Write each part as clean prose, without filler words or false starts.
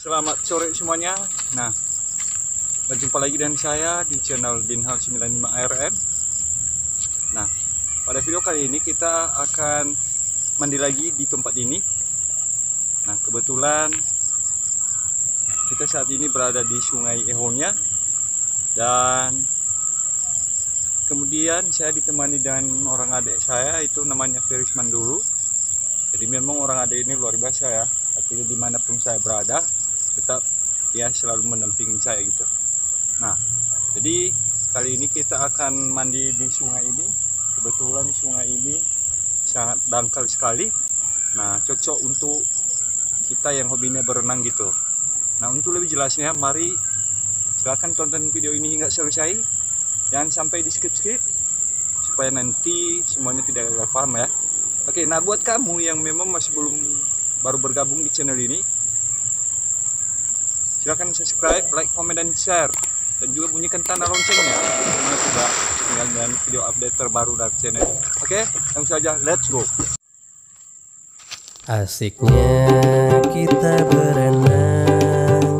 Selamat sore semuanya. Nah, berjumpa lagi dengan saya di channel Dinhal 95 ARN. Nah, pada video kali ini kita akan mandi lagi di tempat ini. Nah, kebetulan kita saat ini berada di Sungai Ehonia dan kemudian saya ditemani dengan orang adik saya, itu namanya Ferisman dulu. Jadi memang orang adik ini luar biasa ya, artinya dimanapun saya berada tetap dia selalu mendampingi saya gitu. Nah, jadi kali ini kita akan mandi di sungai ini. Kebetulan sungai ini sangat dangkal sekali. Nah, cocok untuk kita yang hobinya berenang gitu. Nah, untuk lebih jelasnya mari silahkan tonton video ini hingga selesai. Jangan sampai di skip-skip supaya nanti semuanya tidak gagal paham ya. Oke, nah buat kamu yang memang masih baru bergabung di channel ini, silahkan subscribe, like, komen, dan share, dan juga bunyikan tanda loncengnya karena tidak ketinggalan video update terbaru dari channel. Oke, langsung saja, let's go. Asiknya kita berenang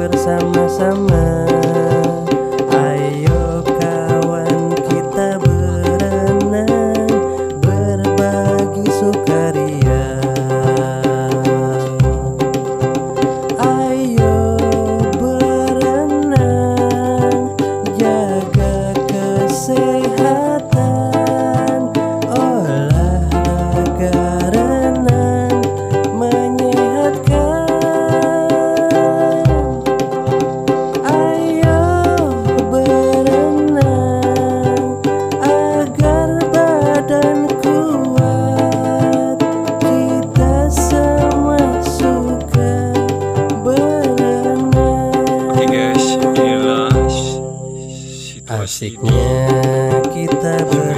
bersama-sama. Ayo kawan kita berenang, berbagi sukaria. Ayo berenang, jaga kesehatan. Olahraga renang menyehatkan. Ayo berenang agar badan kuat. Kita semua suka berenang. Oke guys, inilah situasi Asiknya kita berenang